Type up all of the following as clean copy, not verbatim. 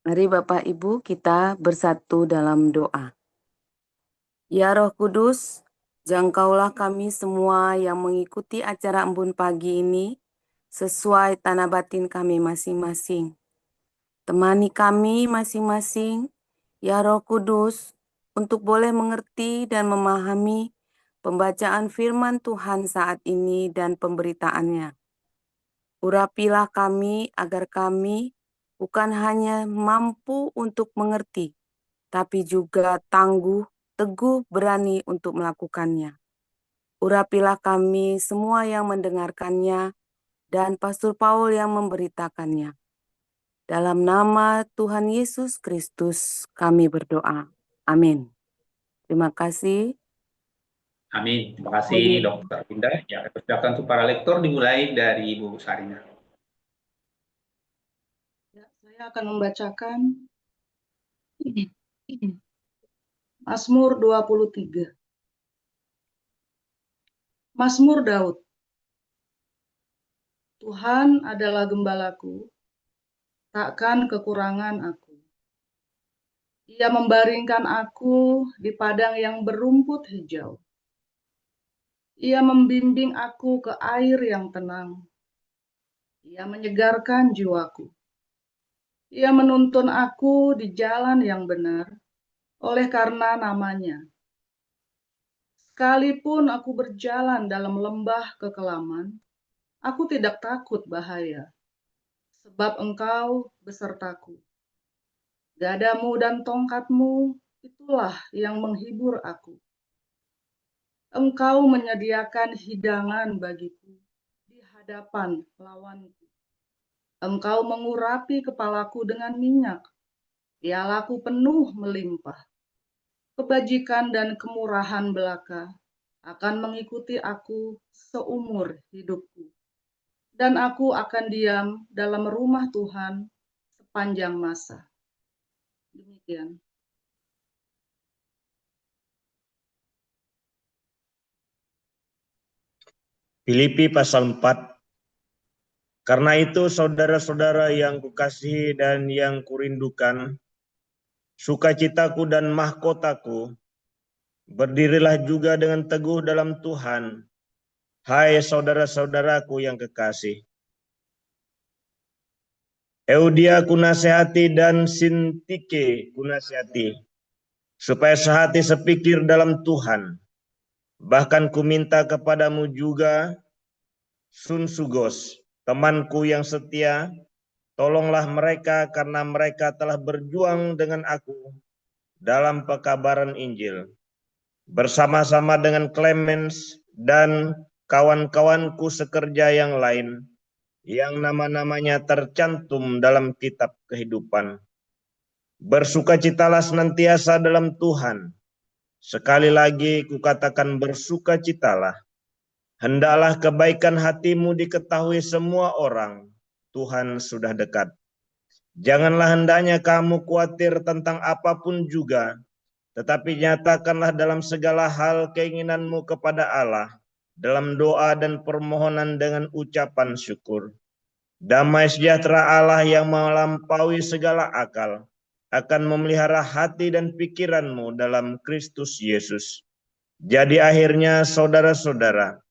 Mari Bapak Ibu kita bersatu dalam doa. Ya Roh Kudus, jangkaulah kami semua yang mengikuti acara Embun pagi ini sesuai tanah batin kami masing-masing. Temani kami masing-masing, ya Roh Kudus, untuk boleh mengerti dan memahami pembacaan firman Tuhan saat ini dan pemberitaannya. Urapilah kami agar kami bukan hanya mampu untuk mengerti, tapi juga tangguh, teguh, berani untuk melakukannya. Urapilah kami semua yang mendengarkannya dan Pastor Paul yang memberitakannya. Dalam nama Tuhan Yesus Kristus kami berdoa. Amin. Terima kasih. Amin. Terima kasih Dokter Indah. Ya, persilakan untuk para lektor dimulai dari Ibu Sarina. Ya, saya akan membacakan Mazmur 23. Mazmur Daud. Tuhan adalah gembalaku, takkan kekurangan aku. Ia membaringkan aku di padang yang berumput hijau. Ia membimbing aku ke air yang tenang. Ia menyegarkan jiwaku. Ia menuntun aku di jalan yang benar oleh karena namanya. Sekalipun aku berjalan dalam lembah kekelaman, aku tidak takut bahaya, sebab Engkau besertaku. Gadamu dan tongkatmu, itulah yang menghibur aku. Engkau menyediakan hidangan bagiku di hadapan lawanku. Engkau mengurapi kepalaku dengan minyak, pialaku penuh melimpah. Kebajikan dan kemurahan belaka akan mengikuti aku seumur hidupku. Dan aku akan diam dalam rumah Tuhan sepanjang masa. Demikian. Filipi pasal 4. Karena itu saudara-saudara yang kukasihi dan yang kurindukan, sukacitaku dan mahkotaku, berdirilah juga dengan teguh dalam Tuhan, hai saudara-saudaraku yang kekasih. Eudia kunasihati dan Sintike kunasihati, supaya sehati sepikir dalam Tuhan. Bahkan kuminta kepadamu juga, Sunsugos, temanku yang setia, tolonglah mereka karena mereka telah berjuang dengan aku dalam pekabaran Injil. Bersama-sama dengan Clemens dan kawan-kawanku sekerja yang lain, yang nama-namanya tercantum dalam kitab kehidupan. Bersukacitalah senantiasa dalam Tuhan. Sekali lagi kukatakan bersukacitalah. Hendaklah kebaikan hatimu diketahui semua orang. Tuhan sudah dekat. Janganlah hendaknya kamu khawatir tentang apapun juga, tetapi nyatakanlah dalam segala hal keinginanmu kepada Allah, dalam doa dan permohonan dengan ucapan syukur. Damai sejahtera Allah yang melampaui segala akal akan memelihara hati dan pikiranmu dalam Kristus Yesus. Jadi akhirnya saudara-saudara,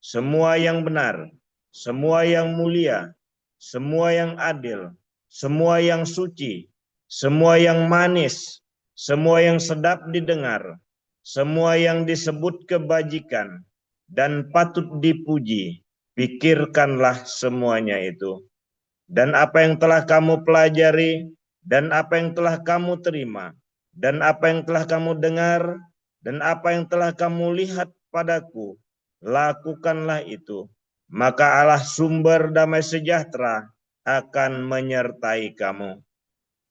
semua yang benar, semua yang mulia, semua yang adil, semua yang suci, semua yang manis, semua yang sedap didengar, semua yang disebut kebajikan dan patut dipuji, pikirkanlah semuanya itu. Dan apa yang telah kamu pelajari, dan apa yang telah kamu terima, dan apa yang telah kamu dengar, dan apa yang telah kamu lihat padaku, lakukanlah itu. Maka Allah sumber damai sejahtera akan menyertai kamu.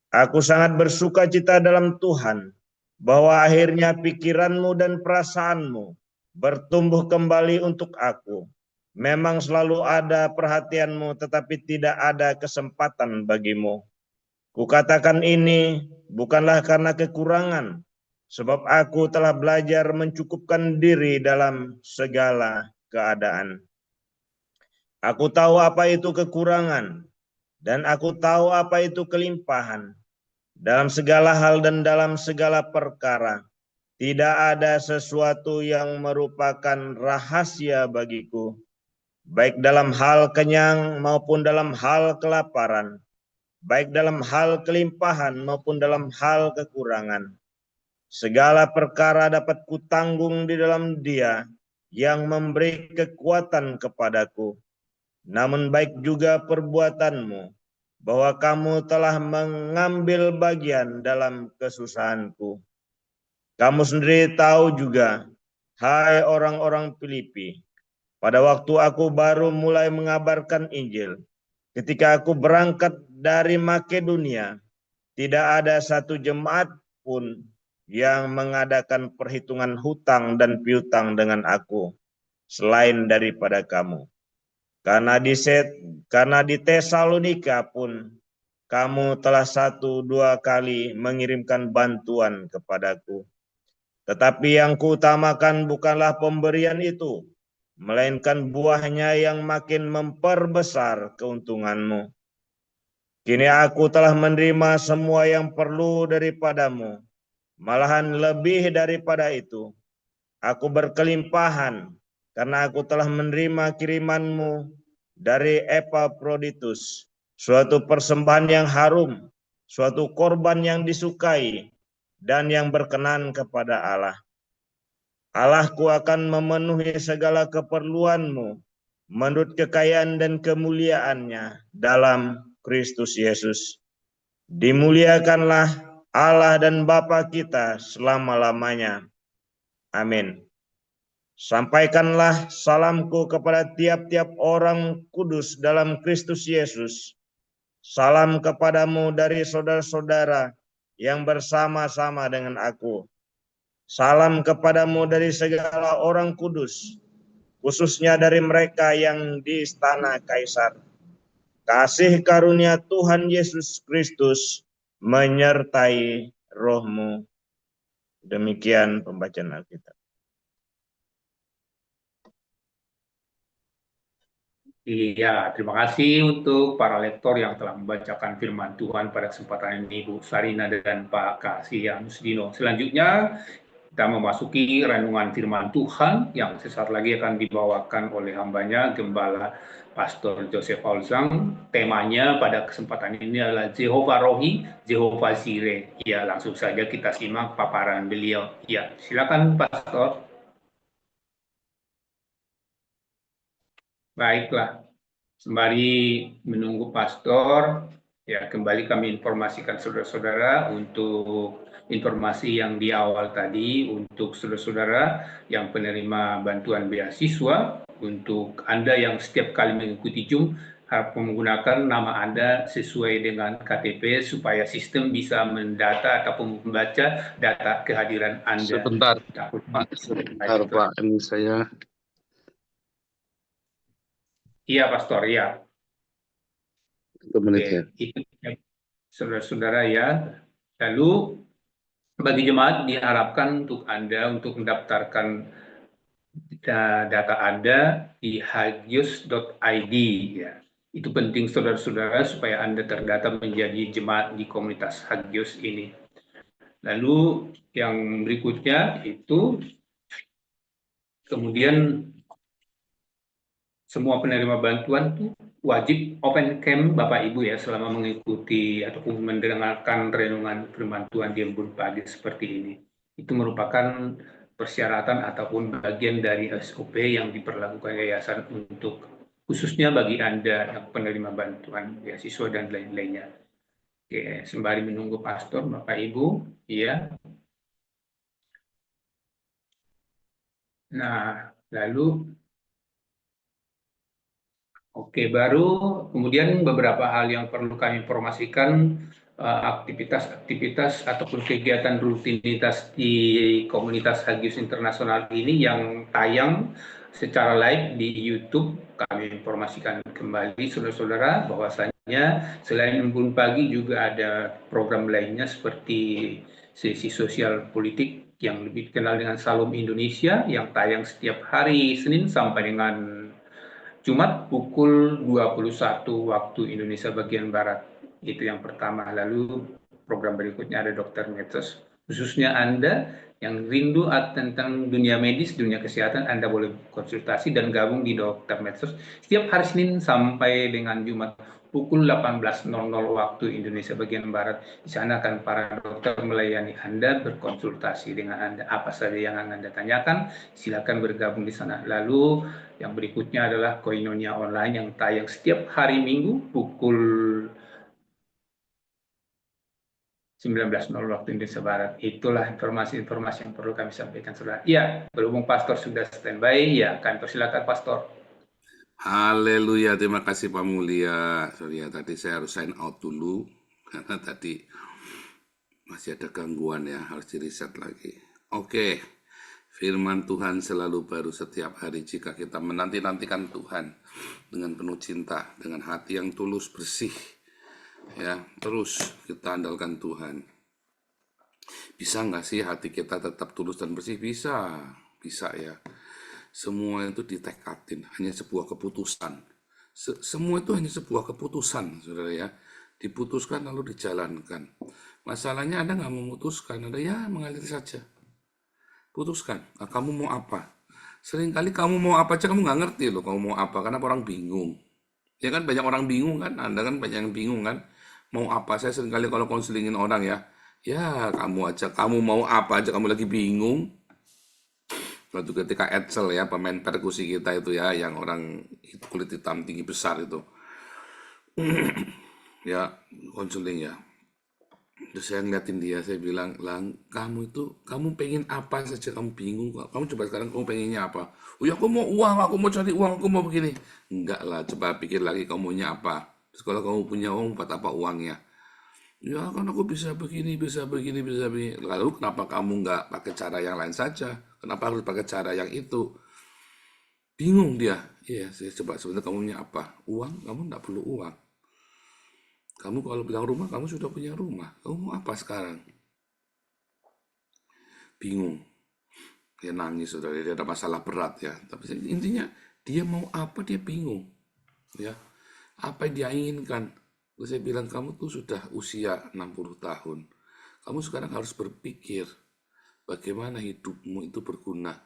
Aku sangat bersukacita dalam Tuhan, bahwa akhirnya pikiranmu dan perasaanmu bertumbuh kembali untuk aku. Memang selalu ada perhatianmu, tetapi tidak ada kesempatan bagimu. Kukatakan ini bukanlah karena kekurangan, sebab aku telah belajar mencukupkan diri dalam segala keadaan. Aku tahu apa itu kekurangan, dan aku tahu apa itu kelimpahan. dalam segala hal dan dalam segala perkara. Tidak ada sesuatu yang merupakan rahasia bagiku, baik dalam hal kenyang maupun dalam hal kelaparan, baik dalam hal kelimpahan maupun dalam hal kekurangan. Segala perkara dapat kutanggung di dalam Dia yang memberi kekuatan kepadaku. Namun baik juga perbuatanmu, bahwa kamu telah mengambil bagian dalam kesusahanku. Kamu sendiri tahu juga, hai orang-orang Filipi, pada waktu aku baru mulai mengabarkan Injil, ketika aku berangkat dari Makedonia, tidak ada satu jemaat pun yang mengadakan perhitungan hutang dan piutang dengan aku, selain daripada kamu. Karena di Tesalonika pun, kamu telah 1-2 kali mengirimkan bantuan kepadaku. Tetapi yang kuutamakan bukanlah pemberian itu, melainkan buahnya yang makin memperbesar keuntunganmu. Kini aku telah menerima semua yang perlu daripadamu, malahan lebih daripada itu. Aku berkelimpahan, karena aku telah menerima kirimanmu dari Epaphroditus, suatu persembahan yang harum, suatu korban yang disukai, dan yang berkenan kepada Allah. Allahku akan memenuhi segala keperluanmu menurut kekayaan dan kemuliaannya dalam Kristus Yesus. Dimuliakanlah Allah dan Bapa kita selama-lamanya. Amin. Sampaikanlah salamku kepada tiap-tiap orang kudus dalam Kristus Yesus. Salam kepadamu dari saudara-saudara yang bersama-sama dengan aku. Salam kepadamu dari segala orang kudus, khususnya dari mereka yang di istana Kaisar. Kasih karunia Tuhan Yesus Kristus menyertai rohmu. Demikian pembacaan Alkitab. Iya, terima kasih untuk para lektor yang telah membacakan firman Tuhan pada kesempatan ini, Bu Sarina dan Pak Kasihan Musdino. Selanjutnya, kita memasuki renungan firman Tuhan yang sesaat lagi akan dibawakan oleh hambanya, Gembala Pastor Joseph Olzang. Temanya pada kesempatan ini adalah Jehovah Rohi, Jehovah Jireh. Ya, langsung saja kita simak paparan beliau. Ya, silakan Pastor. Baiklah, sembari menunggu Pastor, ya kembali kami informasikan saudara-saudara untuk informasi yang di awal tadi untuk saudara-saudara yang penerima bantuan beasiswa, untuk Anda yang setiap kali mengikuti Zoom harap menggunakan nama Anda sesuai dengan KTP supaya sistem bisa mendata ataupun membaca data kehadiran Anda. Sebentar, Pak. Sebentar, Pak. Ini saya. Iya, Pastor, ya. Oke, itu saudara-saudara ya. Lalu bagi jemaat diharapkan untuk Anda untuk mendaftarkan data Anda di hagios.id ya. Itu penting saudara-saudara supaya Anda terdata menjadi jemaat di komunitas Hagios ini. Lalu yang berikutnya itu kemudian semua penerima bantuan itu wajib open cam Bapak Ibu ya selama mengikuti ataupun mendengarkan renungan firman Tuhan di embun pagi seperti ini. Itu merupakan persyaratan ataupun bagian dari SOP yang diperlakukan yayasan untuk khususnya bagi Anda yang penerima bantuan beasiswa dan lain-lainnya. Oke, sembari menunggu Pastor Bapak Ibu, ya. Nah, lalu oke, baru kemudian beberapa hal yang perlu kami informasikan, aktivitas-aktivitas ataupun kegiatan rutinitas di komunitas Hagios Internasional ini yang tayang secara live di YouTube. Kami informasikan kembali saudara-saudara bahwasanya selain embun pagi juga ada program lainnya seperti sesi sosial politik yang lebih dikenal dengan Salom Indonesia yang tayang setiap hari Senin sampai dengan Jumat pukul 21 waktu Indonesia bagian Barat. Itu yang pertama. Lalu program berikutnya ada dokter medsos. Khususnya Anda yang rindu tentang dunia medis, dunia kesehatan, Anda boleh konsultasi dan gabung di dokter medsos setiap hari Senin sampai dengan Jumat pukul 18.00 waktu Indonesia bagian Barat. Di sana akan para dokter melayani Anda, berkonsultasi dengan Anda. Apa saja yang Anda tanyakan, silakan bergabung di sana. Lalu yang berikutnya adalah Koinonia Online yang tayang setiap hari Minggu pukul 19.00 waktu Indonesia Barat. Itulah informasi-informasi yang perlu kami sampaikan, saudara. Ya, berhubung Pastor sudah standby, ya kami persilakan Pastor. Haleluya, terima kasih Pak Mulia. Sorry ya, tadi saya harus sign out dulu karena tadi masih ada gangguan ya, harus di reset lagi. Oke, firman Tuhan selalu baru setiap hari jika kita menanti-nantikan Tuhan dengan penuh cinta, dengan hati yang tulus, bersih. Ya, terus kita andalkan Tuhan. Bisa nggak sih hati kita tetap tulus dan bersih? Bisa, bisa ya. Semua itu ditekadin, hanya sebuah keputusan. Semua itu hanya sebuah keputusan, saudara ya. Diputuskan lalu dijalankan. Masalahnya Anda nggak memutuskan, Anda ya mengalir saja. Putuskan, kamu mau apa? Seringkali kamu mau apa aja kamu nggak ngerti loh kamu mau apa, karena orang bingung. Ya kan banyak orang bingung kan, Anda kan banyak yang bingung kan. Mau apa? Saya seringkali kalau konselingin orang ya kamu aja, kamu mau apa aja kamu lagi bingung. Waktu ketika Edsel ya, pemain perkusi kita itu ya, yang orang kulit hitam tinggi besar itu. Ya, konseling ya. Terus saya ngeliatin dia, saya bilang, Lang, kamu pengen apa saja, kamu bingung kok. Kamu coba sekarang kamu pengennya apa? Oh ya aku mau uang, aku mau cari uang, aku mau begini. Enggak lah, coba pikir lagi kamu maunya apa. Terus kalau kamu punya uang, buat apa uangnya? Ya kan aku bisa begini, bisa begini, bisa begini. Lalu kenapa kamu nggak pakai cara yang lain saja? Kenapa harus pakai cara yang itu? Bingung dia. Iya, saya coba sebenarnya kamu punya apa? Uang? Kamu nggak perlu uang. Kamu kalau bilang rumah, kamu sudah punya rumah. Kamu mau apa sekarang? Bingung. Dia nangis, saudara. Dia ada masalah berat ya. Tapi intinya, dia mau apa, dia bingung. Ya, apa yang dia inginkan. Terus saya bilang, kamu tuh sudah usia 60 tahun. Kamu sekarang harus berpikir bagaimana hidupmu itu berguna.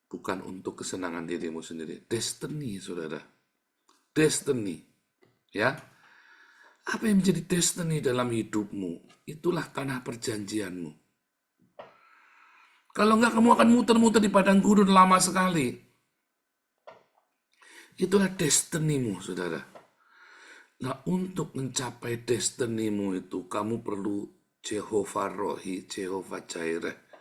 Bukan untuk kesenangan dirimu sendiri. Destiny, saudara. Destiny. Ya. Apa yang menjadi destiny dalam hidupmu? Itulah tanah perjanjianmu. Kalau enggak, kamu akan muter-muter di padang gurun lama sekali. Itulah destinimu, saudara. Nah, untuk mencapai destinimu itu, kamu perlu Jehovah Rohi, Jehovah Jireh.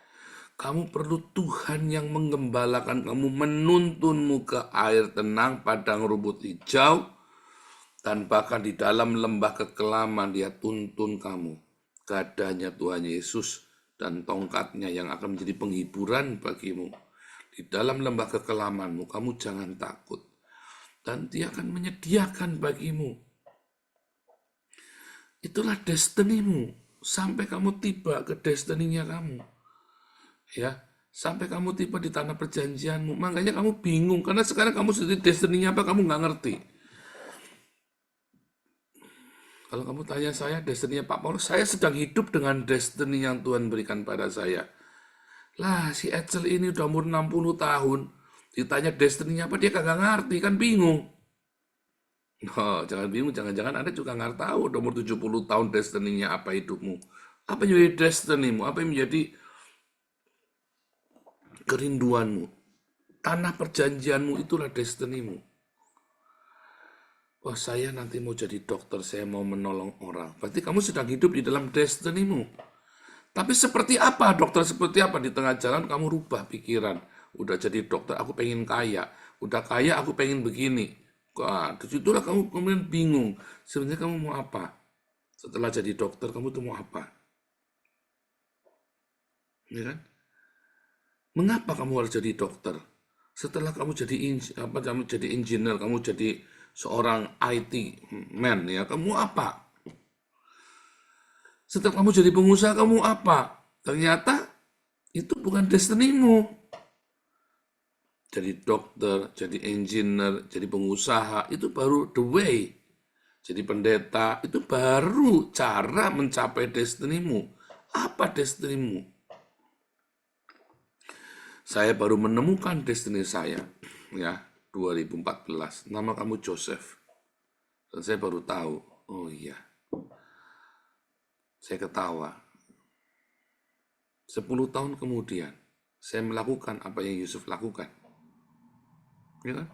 Kamu perlu Tuhan yang menggembalakan kamu, menuntunmu ke air tenang, padang rumput hijau, dan bahkan di dalam lembah kekelaman dia tuntun kamu. Gadanya Tuhan Yesus dan tongkatnya yang akan menjadi penghiburan bagimu. Di dalam lembah kekelamanmu, kamu jangan takut. Dan dia akan menyediakan bagimu. Itulah destinimu. Sampai kamu tiba ke destininya kamu. Ya, sampai kamu tiba di tanah perjanjianmu. Makanya kamu bingung. Karena sekarang kamu sendiri destininya apa, kamu nggak ngerti. Kalau kamu tanya saya, destininya Pak Paulus, saya sedang hidup dengan destiny yang Tuhan berikan pada saya. Lah, si Edsel ini udah umur 60 tahun. Ditanya destininya apa, dia kagak ngerti, kan bingung. Oh, jangan bingung, jangan-jangan Anda juga nggak tahu udah umur 70 tahun destininya apa hidupmu. Apa yang menjadi destinimu, apa yang menjadi kerinduanmu. Tanah perjanjianmu itulah destinimu. Wah, saya nanti mau jadi dokter, saya mau menolong orang. Berarti kamu sedang hidup di dalam destinimu. Tapi seperti apa dokter, seperti apa? Di tengah jalan kamu rubah pikiran. Udah jadi dokter, aku pengen kaya. Udah kaya, aku pengen begini. Wah, disitulah kamu kemudian bingung. Sebenarnya kamu mau apa? Setelah jadi dokter, kamu tuh mau apa? Ya kan? Mengapa kamu harus jadi dokter? Setelah kamu jadi engineer, kamu jadi seorang IT man, ya kamu apa? Setelah kamu jadi pengusaha, kamu apa? Ternyata itu bukan destinimu. Jadi dokter, jadi engineer, jadi pengusaha, itu baru the way. Jadi pendeta itu baru cara mencapai destinimu. Apa destinimu? Saya baru menemukan destiny saya, ya, 2014. Nama kamu Joseph. Dan saya baru tahu, oh iya. Saya ketawa. 10 tahun kemudian, saya melakukan apa yang Yusuf lakukan. Ya kan?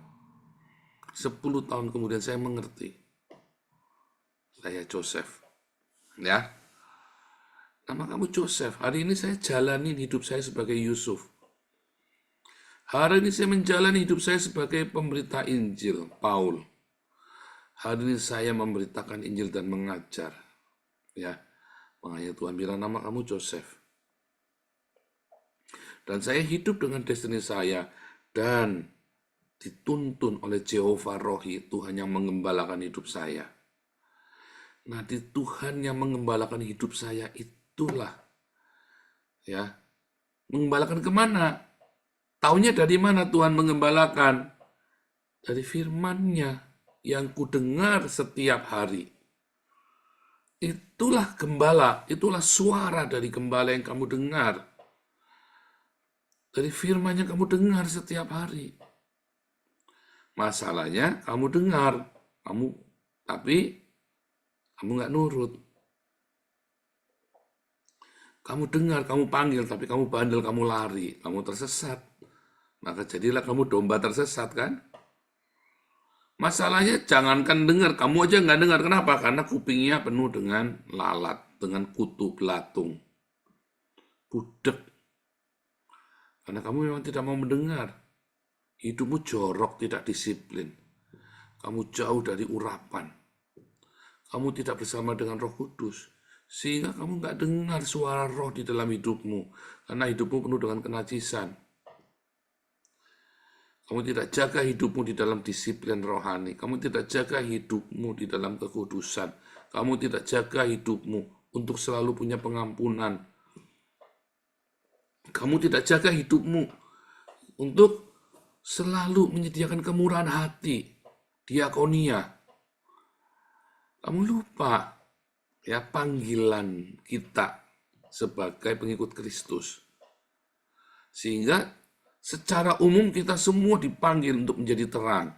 10 tahun kemudian saya mengerti. Saya Joseph. Ya. Nama kamu Joseph. Hari ini saya jalanin hidup saya sebagai Yusuf. Hari ini saya menjalani hidup saya sebagai pemberita Injil, Paul. Hari ini saya memberitakan Injil dan mengajar. Ya, makanya Tuhan bilang nama kamu Joseph. Dan saya hidup dengan destiny saya dan dituntun oleh Jehovah Rohi, Tuhan yang mengembalakan hidup saya. Nah, di Tuhan yang mengembalakan hidup saya itulah, ya, mengembalakan kemana? Taunya dari mana Tuhan mengembalakan? Dari firman-Nya yang kudengar setiap hari. Itulah gembala, itulah suara dari gembala yang kamu dengar. Dari firman yang kamu dengar setiap hari. Masalahnya kamu dengar, tapi kamu nggak nurut. Kamu dengar, kamu panggil, tapi kamu bandel, kamu lari, kamu tersesat. Maka jadilah kamu domba tersesat, kan? Masalahnya jangankan dengar, kamu aja nggak dengar. Kenapa? Karena kupingnya penuh dengan lalat, dengan kutu belatung. Budek. Karena kamu memang tidak mau mendengar. Hidupmu jorok, tidak disiplin. Kamu jauh dari urapan. Kamu tidak bersama dengan Roh Kudus. Sehingga kamu nggak dengar suara roh di dalam hidupmu. Karena hidupmu penuh dengan kenajisan. Kamu tidak jaga hidupmu di dalam disiplin rohani. Kamu tidak jaga hidupmu di dalam kekudusan. Kamu tidak jaga hidupmu untuk selalu punya pengampunan. Kamu tidak jaga hidupmu untuk selalu menyediakan kemurahan hati, diakonia. Kamu lupa ya panggilan kita sebagai pengikut Kristus. Sehingga secara umum kita semua dipanggil untuk menjadi terang.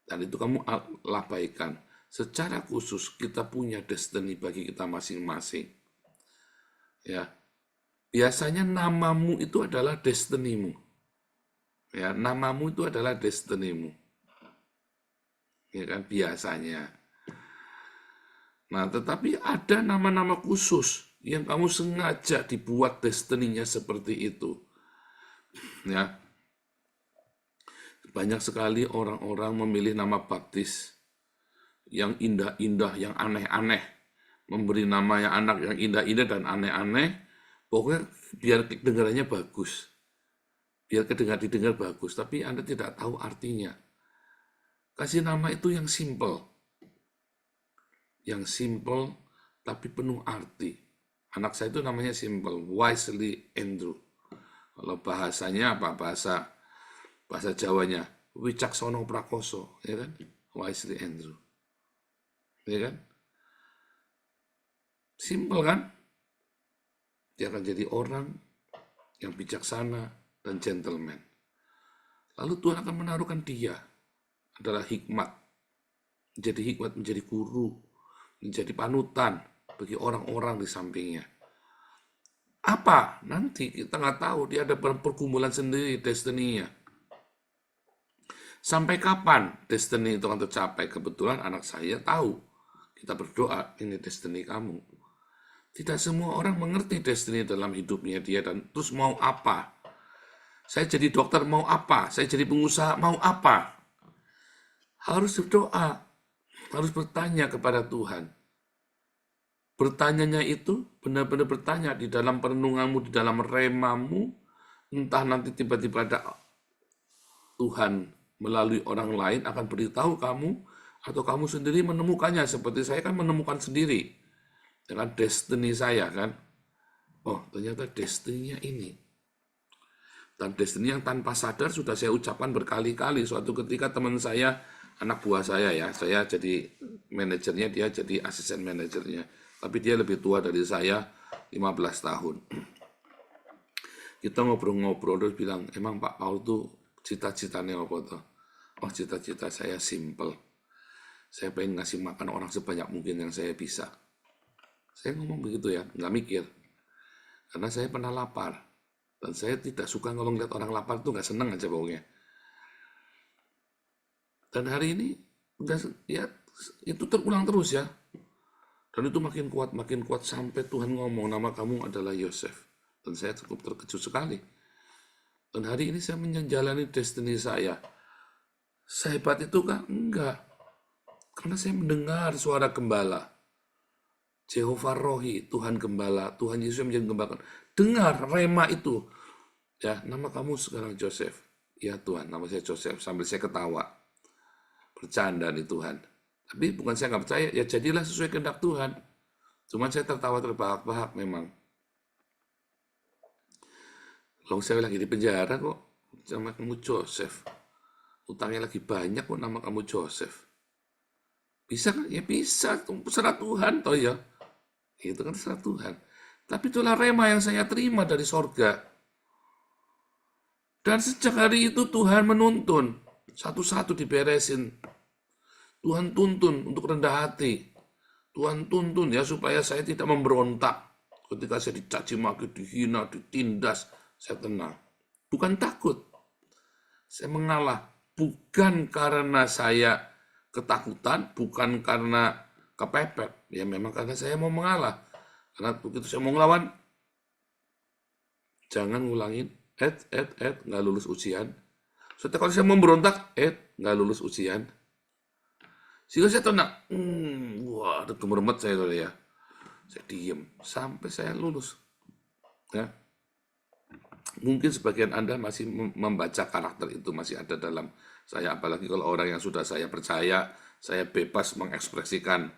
Dan itu kamu labaikan. Secara khusus kita punya destiny bagi kita masing-masing. Ya. Biasanya namamu itu adalah destinimu. Ya, namamu itu adalah destinimu. Ya kan biasanya. Nah, tetapi ada nama-nama khusus yang kamu sengaja dibuat destininya seperti itu. Ya. Banyak sekali orang-orang memilih nama baptis yang indah-indah, yang aneh-aneh. Memberi namanya anak yang indah-indah dan aneh-aneh. Pokoknya biar kedengarannya bagus. Biar didengar bagus. Tapi Anda tidak tahu artinya. Kasih nama itu yang simple. Yang simple tapi penuh arti. Anak saya itu namanya simple. Wisely Andrew. Kalau bahasanya apa? Bahasa Jawanya, Wicaksono Prakoso, ya kan? Wisely Andrew. Ya kan? Simple kan? Dia akan jadi orang yang bijaksana dan gentleman. Lalu Tuhan akan menaruhkan dia adalah hikmat. Menjadi hikmat, menjadi guru, menjadi panutan bagi orang-orang di sampingnya. Apa? Nanti kita nggak tahu, dia ada pergumulan sendiri, destiny-nya. Sampai kapan destiny itu akan tercapai? Kebetulan anak saya tahu. Kita berdoa, ini destiny kamu. Tidak semua orang mengerti destiny dalam hidupnya dia dan terus mau apa? Saya jadi dokter mau apa? Saya jadi pengusaha mau apa? Harus berdoa. Harus bertanya kepada Tuhan. Bertanyanya itu benar-benar bertanya di dalam perenunganmu, di dalam remamu. Entah nanti tiba-tiba ada Tuhan melalui orang lain akan beritahu kamu, atau kamu sendiri menemukannya, seperti saya kan menemukan sendiri dengan destiny saya kan. Oh, ternyata destiny-nya ini. Dan destiny yang tanpa sadar sudah saya ucapkan berkali-kali. Suatu ketika teman saya anak buah saya ya. Saya jadi manajernya, dia jadi asisten manajernya. Tapi dia lebih tua dari saya 15 tahun. Kita ngobrol-ngobrol terus bilang, emang Pak Paul tuh cita-citanya apa tuh? Oh, cita-cita saya simple. Saya pengen ngasih makan orang sebanyak mungkin yang saya bisa. Saya ngomong begitu ya, nggak mikir. Karena saya pernah lapar. Dan saya tidak suka kalau ngeliat orang lapar tuh nggak seneng aja pokoknya. Dan hari ini, ya itu terulang terus ya. Dan itu makin kuat sampai Tuhan ngomong, nama kamu adalah Yosef. Dan saya cukup terkejut sekali. Dan hari ini saya menjalani destiny saya. Sehebat itu kah? Enggak. Karena saya mendengar suara gembala. Jehovah Rohi, Tuhan Gembala, Tuhan Yesus yang menjadi gembala. Dengar rema itu. Ya, nama kamu sekarang Joseph. Ya Tuhan, nama saya Joseph. Sambil saya ketawa. Bercanda nih Tuhan. Tapi bukan saya nggak percaya, ya jadilah sesuai kehendak Tuhan. Cuman saya tertawa terbahak-bahak memang. Loh, saya lagi di penjara kok. Nama kamu Joseph. Utangnya lagi banyak kok, nama kamu Joseph. Bisa kan? Ya bisa. Serah Tuhan toh ya. Itu kan serah Tuhan. Tapi itulah rema yang saya terima dari sorga. Dan sejak hari itu Tuhan menuntun. Satu-satu diberesin. Tuhan tuntun untuk rendah hati. Tuhan tuntun ya supaya saya tidak memberontak. Ketika saya dicaci maki, dihina, ditindas, saya tenang. Bukan takut. Saya mengalah. Bukan karena saya ketakutan, bukan karena kepepet. Ya memang karena saya mau mengalah. Karena begitu saya mau ngelawan, jangan ngulangin, nggak lulus ujian. Soalnya kalau saya mau berontak, nggak lulus ujian. Sehingga saya tenang, wah, ada gemeremet saya tuh ya. Saya diem sampai saya lulus. Ya. Mungkin sebagian Anda masih membaca karakter itu masih ada dalam saya, apalagi kalau orang yang sudah saya percaya, saya bebas mengekspresikan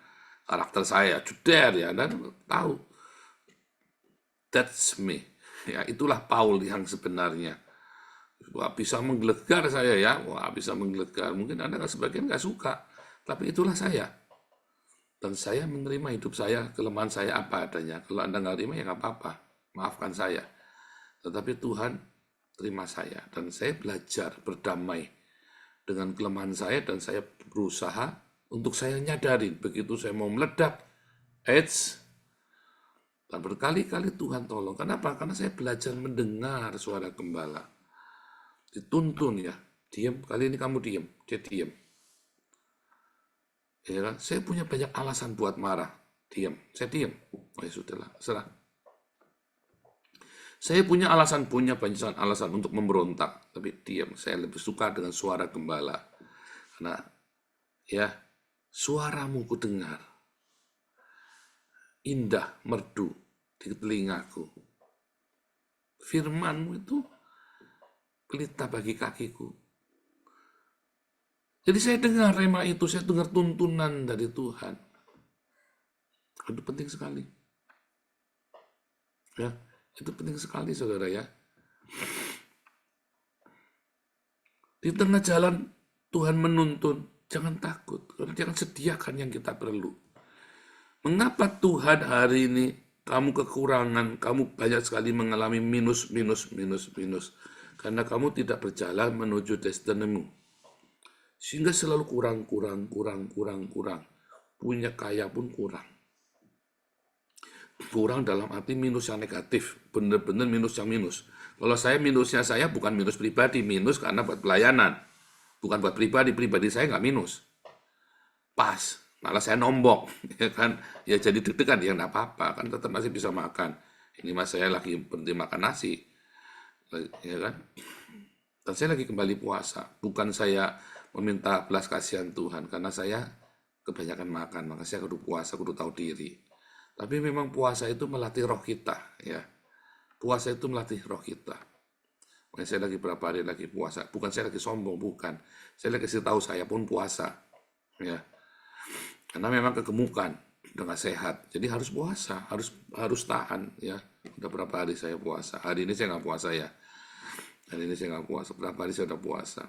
karakter saya, juder ya, dan tahu. That's me. Ya, itulah Paul yang sebenarnya. Wah, bisa menggelegar saya ya, wah bisa menggelegar. Mungkin Anda sebagian nggak suka, tapi itulah saya. Dan saya menerima hidup saya, kelemahan saya apa adanya. Kalau Anda nggak terima ya nggak apa-apa, maafkan saya. Tetapi Tuhan terima saya. Dan saya belajar berdamai dengan kelemahan saya. Dan saya berusaha untuk saya nyadarin. Begitu saya mau meledak, dan berkali-kali Tuhan tolong. Kenapa? Karena saya belajar mendengar suara gembala. Dituntun ya. Diam, kali ini kamu diam. Dia diam. Ya kan? Saya punya banyak alasan buat marah. Diam. Saya diam. Oh ya sudahlah, serah. Saya punya banyak alasan untuk memberontak. Tapi diam. Saya lebih suka dengan suara gembala. Karena ya, suaramu ku dengar. Indah, merdu di telingaku. Firmanmu itu pelita bagi kakiku. Jadi saya dengar rema itu, saya dengar tuntunan dari Tuhan. Itu penting sekali. Ya, itu penting sekali saudara ya. Di tengah jalan Tuhan menuntun, jangan takut. Karena jangan sediakan yang kita perlu. Mengapa Tuhan hari ini kamu kekurangan, kamu banyak sekali mengalami minus. Karena kamu tidak berjalan menuju destinimu. Sehingga selalu kurang. Punya kaya pun kurang. Kurang dalam arti minus yang negatif. Benar-benar minus yang minus. Kalau saya minusnya saya bukan minus pribadi. Minus karena buat pelayanan. Bukan buat pribadi. Pribadi saya nggak minus. Pas. Malah saya nombok. Ya kan? Ya jadi deg-degan. Ya nggak apa-apa. Kan tetap masih bisa makan. Ini mas saya lagi berhenti makan nasi. Ya kan? Dan saya lagi kembali puasa. Bukan saya meminta belas kasihan Tuhan, karena saya kebanyakan makan, maka saya kudu puasa, kudu tahu diri. Tapi memang puasa itu melatih roh kita, ya. Puasa itu melatih roh kita. Makanya saya lagi berapa hari lagi puasa, bukan saya lagi sombong, bukan. Saya lagi kasih tahu saya pun puasa, ya. Karena memang kegemukan, udah nggak sehat, jadi harus puasa, harus tahan, ya. Udah berapa hari saya puasa, hari ini saya nggak puasa ya. Hari ini saya nggak puasa, berapa hari saya udah puasa.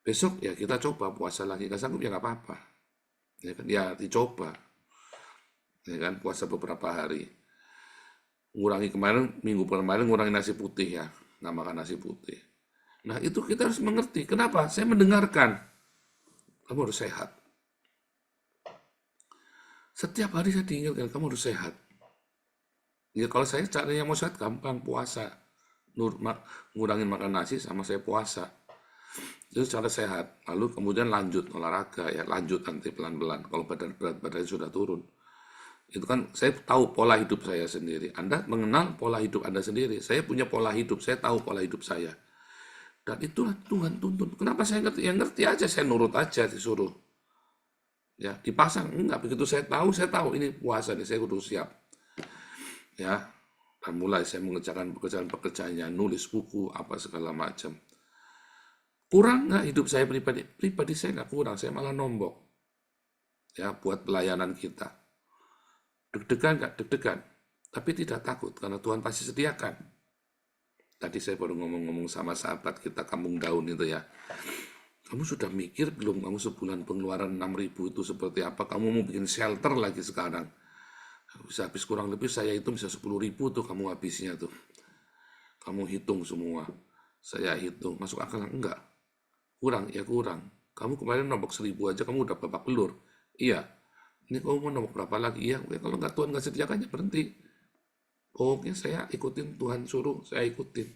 Besok ya kita coba puasa lagi, nggak sanggup ya nggak apa-apa. Ya kan, ya dicoba. Ya kan, puasa beberapa hari. Ngurangi kemarin, minggu kemarin ngurangi nasi putih ya, nggak makan nasi putih. Nah itu kita harus mengerti, kenapa? Saya mendengarkan, kamu harus sehat. Setiap hari saya diingatkan, kamu harus sehat. Ya kalau saya caranya mau sehat, gampang puasa. Ngurangin makan nasi sama saya puasa. Itu cara sehat. Lalu kemudian lanjut olahraga, ya lanjut nanti pelan-pelan. Kalau berat badan sudah turun. Itu kan saya tahu pola hidup saya sendiri. Anda mengenal pola hidup Anda sendiri. Saya punya pola hidup, saya tahu pola hidup saya. Dan itulah Tuhan tuntun. Kenapa saya ngerti? Ya ngerti aja, saya nurut aja disuruh. Ya, dipasang. Enggak, begitu saya tahu ini puasa nih, saya kudu siap. Ya, dan mulai saya mengerjakan pekerjaannya, nulis buku, apa segala macam. Kurang nggak hidup saya pribadi? Pribadi saya nggak kurang, saya malah nombok. Ya, buat pelayanan kita. Deg-degan nggak? Deg-degan. Tapi tidak takut, karena Tuhan pasti sediakan. Tadi saya baru ngomong-ngomong sama sahabat kita Kampung Daun itu ya. Kamu sudah mikir belum kamu sebulan pengeluaran 6.000 itu seperti apa? Kamu mau bikin shelter lagi sekarang. Bisa habis kurang lebih saya hitung bisa 10.000 tuh kamu habisnya tuh. Kamu hitung semua. Saya hitung. Masuk akal enggak? Kurang, ya kurang. Kamu kemarin nombok 1.000 aja kamu udah babak belur. Iya. Ini kamu mau nombok berapa lagi? Iya. Kalau enggak Tuhan nggak sediakannya berhenti. Pokoknya saya ikutin Tuhan suruh, saya ikutin.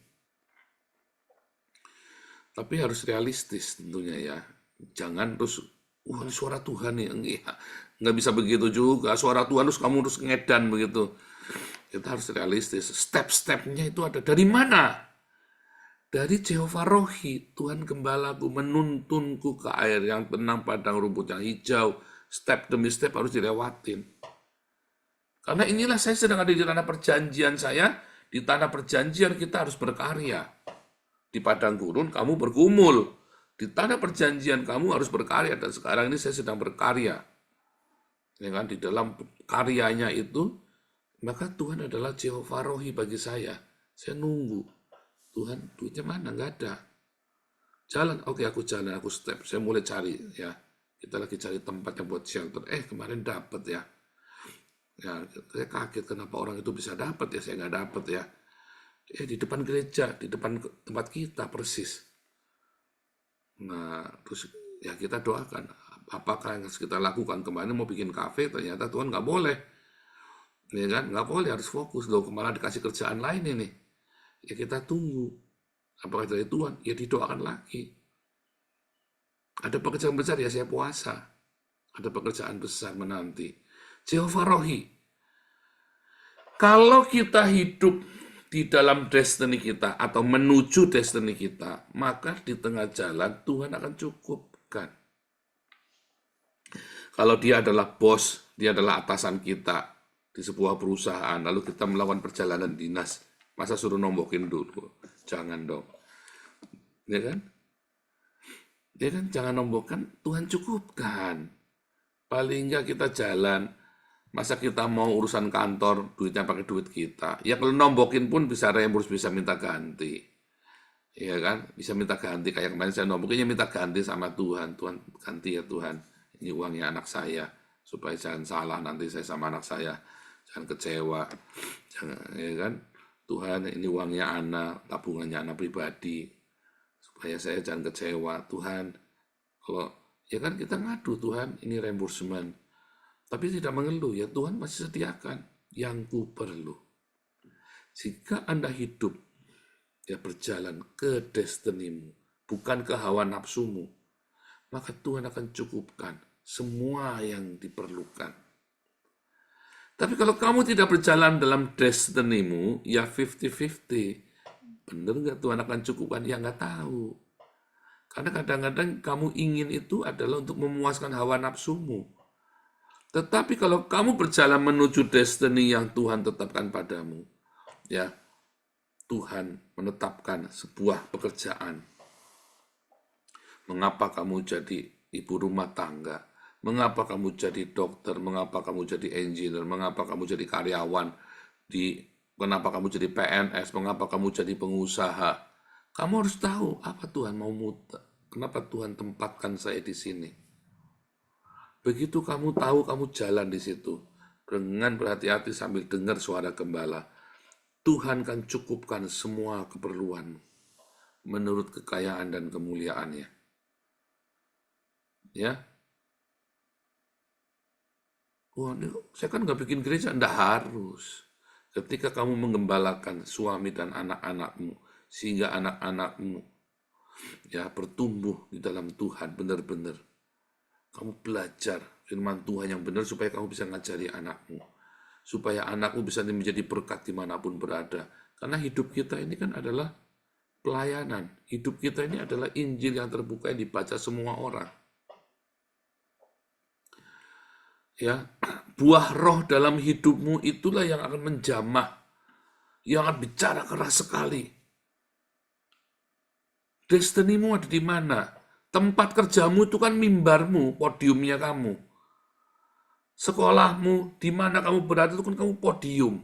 Tapi harus realistis tentunya ya. Jangan terus, wah ini suara Tuhan nih. Nggak bisa begitu juga. Suara Tuhan terus kamu harus ngedan begitu. Kita harus realistis. Step-stepnya itu ada dari mana? Dari Jehovah Rohi, Tuhan Gembalaku menuntunku ke air yang tenang, padang rumput yang hijau. Step demi step harus dilewatin. Karena inilah saya sedang ada di tanah perjanjian saya. Di tanah perjanjian kita harus berkarya. Di padang gurun kamu bergumul. Di tanah perjanjian kamu harus berkarya. Dan sekarang ini saya sedang berkarya. Ya kan? Di dalam karyanya itu, maka Tuhan adalah Jehovah Rohi bagi saya. Saya nunggu. Tuhan, duitnya mana? Nggak ada. Jalan, oke aku jalan, aku step. Saya mulai cari ya. Kita lagi cari tempat yang buat shelter. Kemarin dapat ya. Ya, saya kaget kenapa orang itu bisa dapat ya, saya nggak dapat ya. Di depan gereja, di depan tempat kita persis. Nah, terus ya kita doakan. Apakah yang harus kita lakukan? Kemarin mau bikin kafe, ternyata Tuhan nggak boleh. Ya kan, nggak boleh, harus fokus. Loh, kemarin dikasih kerjaan lain ini. Ya kita tunggu. Apakah dari Tuhan? Ya didoakan lagi. Ada pekerjaan besar ya saya puasa. Ada pekerjaan besar menanti. Jehovah Rohi. Kalau kita hidup di dalam destiny kita atau menuju destiny kita, maka di tengah jalan Tuhan akan cukupkan. Kalau dia adalah bos, dia adalah atasan kita di sebuah perusahaan, lalu kita melakukan perjalanan dinas, masa suruh nombokin dulu? Jangan dong. Ya kan? Ya kan, jangan nombokkan, Tuhan cukupkan. Paling enggak kita jalan, masa kita mau urusan kantor, duitnya pakai duit kita. Ya kalau nombokin pun bisa reimburse, bisa minta ganti. Ya kan, bisa minta ganti. Kayak kemarin saya nombokinnya minta ganti sama Tuhan. Tuhan, ganti ya Tuhan, ini uangnya anak saya. Supaya jangan salah nanti saya sama anak saya. Jangan kecewa. Jangan, ya kan. Tuhan, ini uangnya anak, tabungannya anak pribadi. Supaya saya jangan kecewa. Tuhan, kalau ya kan kita ngadu, Tuhan, ini reimbursement. Tapi tidak mengeluh, ya Tuhan masih sediakan yang ku perlu. Jika Anda hidup, ya berjalan ke destinimu, bukan ke hawa nafsumu, maka Tuhan akan cukupkan semua yang diperlukan. Tapi kalau kamu tidak berjalan dalam destinimu, ya 50-50. Benar nggak Tuhan akan cukupkan? Ya nggak tahu. Karena kadang-kadang kamu ingin itu adalah untuk memuaskan hawa nafsumu. Tetapi kalau kamu berjalan menuju destiny yang Tuhan tetapkan padamu, ya Tuhan menetapkan sebuah pekerjaan. Mengapa kamu jadi ibu rumah tangga? Mengapa kamu jadi dokter? Mengapa kamu jadi engineer? Mengapa kamu jadi karyawan? Kenapa kamu jadi PNS? Mengapa kamu jadi pengusaha? Kamu harus tahu apa Tuhan mau Kenapa Tuhan tempatkan saya di sini? Begitu kamu tahu, kamu jalan di situ dengan berhati-hati sambil dengar suara gembala. Tuhan akan cukupkan semua keperluan menurut kekayaan dan kemuliaannya. Ya, wah, saya kan nggak bikin gereja, nggak harus. Ketika kamu menggembalakan suami dan anak-anakmu, sehingga anak-anakmu ya bertumbuh di dalam Tuhan benar-benar. Kamu belajar firman Tuhan yang benar supaya kamu bisa ngajari anakmu. Supaya anakmu bisa menjadi berkat dimanapun berada. Karena hidup kita ini kan adalah pelayanan. Hidup kita ini adalah Injil yang terbuka yang dibaca semua orang. Ya, buah roh dalam hidupmu itulah yang akan menjamah, yang akan bicara keras sekali. Destinimu ada di mana? Tempat kerjamu itu kan mimbarmu, podiumnya kamu. Sekolahmu, di mana kamu berada itu kan kamu podium.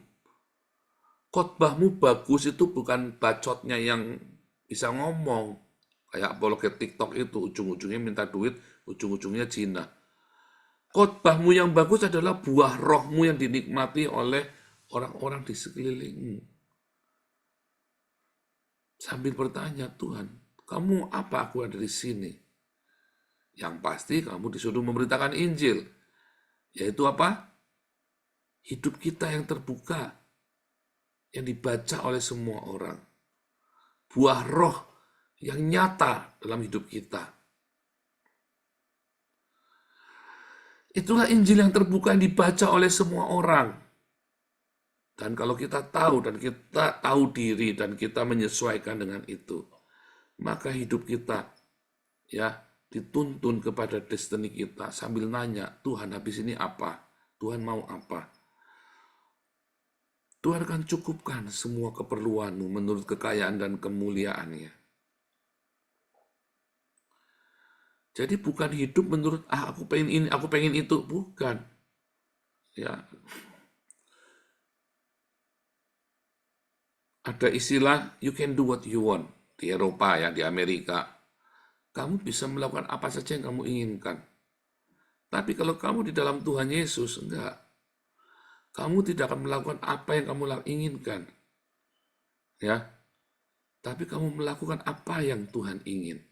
Khotbahmu bagus itu bukan bacotnya yang bisa ngomong. Kayak apologet TikTok itu, ujung-ujungnya minta duit, ujung-ujungnya zina. Khotbahmu yang bagus adalah buah rohmu yang dinikmati oleh orang-orang di sekelilingmu. Sambil bertanya, Tuhan, kamu apa aku ada di sini? Yang pasti kamu disuruh memberitakan Injil. Yaitu apa? Hidup kita yang terbuka, yang dibaca oleh semua orang. Buah roh yang nyata dalam hidup kita. Itulah Injil yang terbuka yang dibaca oleh semua orang. Dan kalau kita tahu dan kita tahu diri dan kita menyesuaikan dengan itu, maka hidup kita ya dituntun kepada destiny kita sambil nanya, Tuhan habis ini apa? Tuhan mau apa? Tuhan akan cukupkan semua keperluanmu menurut kekayaan dan kemuliaannya. Jadi bukan hidup menurut aku pengen ini, aku pengen itu, bukan. Ya. Ada istilah you can do what you want di Eropa ya, di Amerika. Kamu bisa melakukan apa saja yang kamu inginkan. Tapi kalau kamu di dalam Tuhan Yesus, enggak. Kamu tidak akan melakukan apa yang kamu inginkan. Ya. Tapi kamu melakukan apa yang Tuhan ingin.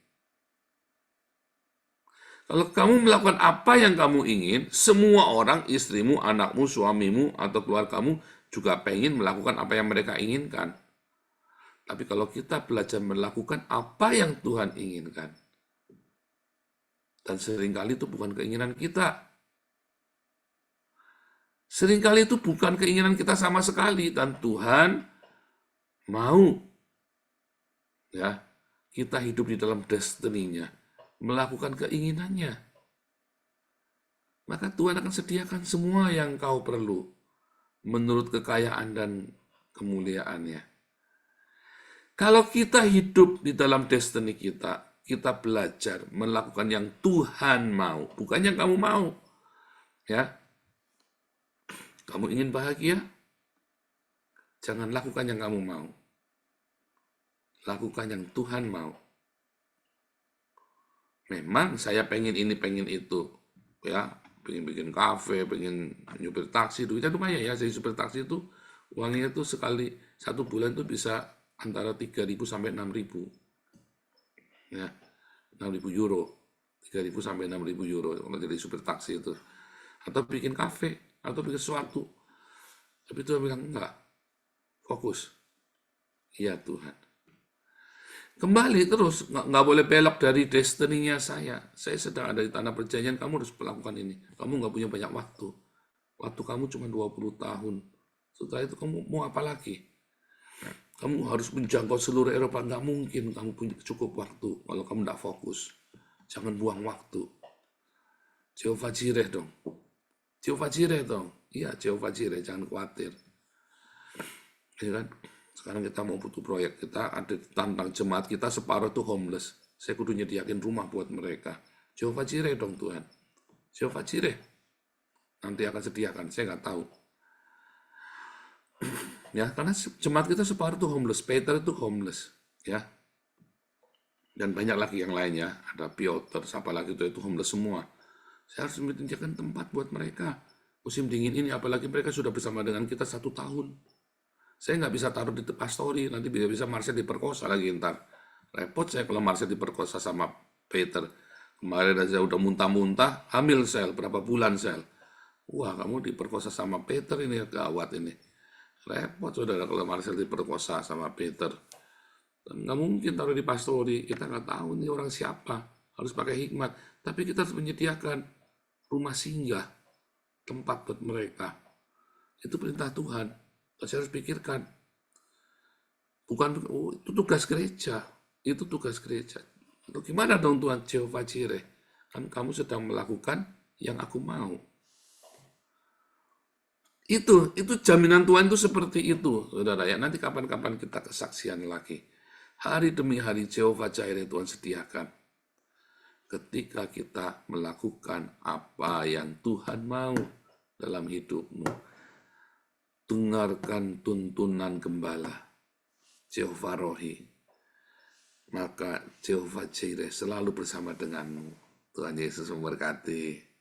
Kalau kamu melakukan apa yang kamu ingin, semua orang, istrimu, anakmu, suamimu, atau keluargamu juga pengen melakukan apa yang mereka inginkan. Tapi kalau kita belajar melakukan apa yang Tuhan inginkan, dan seringkali itu bukan keinginan kita. Seringkali itu bukan keinginan kita sama sekali, dan Tuhan mau ya kita hidup di dalam destiny-nya, melakukan keinginannya. Maka Tuhan akan sediakan semua yang kau perlu menurut kekayaan dan kemuliaannya. Kalau kita hidup di dalam destiny kita, kita belajar melakukan yang Tuhan mau, bukan yang kamu mau. Ya. Kamu ingin bahagia? Jangan lakukan yang kamu mau. Lakukan yang Tuhan mau. Memang saya pengen ini, pengen itu. Ya, pengen bikin kafe, pengen nyupir taksi. Duitnya lumayan ya, jadi supir taksi itu uangnya itu sekali, satu bulan itu bisa antara 3.000 sampai 6.000. Ya, 6.000 euro. 3.000 sampai 6.000 euro kalau jadi supir taksi itu. Atau bikin kafe, atau bikin sesuatu. Tapi Tuhan bilang, enggak. Fokus. Iya Tuhan. Kembali terus, nggak boleh belok dari destiny-nya saya. Saya sedang ada di tanah perjanjian, kamu harus melakukan ini. Kamu nggak punya banyak waktu. Waktu kamu cuma 20 tahun. Setelah itu kamu mau apa lagi? Kamu harus menjangkau seluruh Eropa. Nggak mungkin kamu punya cukup waktu kalau kamu nggak fokus. Jangan buang waktu. Jehovah Jireh dong. Jehovah Jireh dong. Iya, Jehovah Jireh, jangan khawatir. Ya kan? Sekarang kita mau butuh proyek, kita ada tantang jemaat kita separuh tuh homeless. Saya kudu nyediakin rumah buat mereka. Jehovah Jireh dong Tuhan. Jehovah Jireh. Nanti akan sediakan, saya nggak tahu. Ya, karena jemaat kita separuh tuh homeless. Peter itu homeless. Ya. Dan banyak lagi yang lainnya, ada Piotr, siapa lagi itu homeless semua. Saya harus menyediakan tempat buat mereka. Musim dingin ini, apalagi mereka sudah bersama dengan kita 1 tahun. Saya nggak bisa taruh di pastori, nanti bisa Marcel diperkosa lagi ntar. Repot saya kalau Marcel diperkosa sama Peter. Kemarin aja udah muntah-muntah, hamil sel, berapa bulan sel. Wah, kamu diperkosa sama Peter ini, gawat ini. Repot saudara kalau Marcel diperkosa sama Peter. Dan nggak mungkin taruh di pastori, kita nggak tahu nih orang siapa. Harus pakai hikmat. Tapi kita harus menyediakan rumah singgah, tempat buat mereka. Itu perintah Tuhan. Saya harus pikirkan. Bukan, itu tugas gereja. Itu tugas gereja. Lalu gimana dong Tuhan Jehovah Jireh? Kan kamu sedang melakukan yang aku mau. Itu jaminan Tuhan itu seperti itu, saudara ya. Nanti kapan-kapan kita kesaksian lagi. Hari demi hari Jehovah Jireh Tuhan sediakan. Ketika kita melakukan apa yang Tuhan mau dalam hidupmu. Dengarkan tuntunan gembala, Jehovah Rohi. Maka Jehovah Jireh selalu bersama denganmu. Tuhan Yesus memberkati.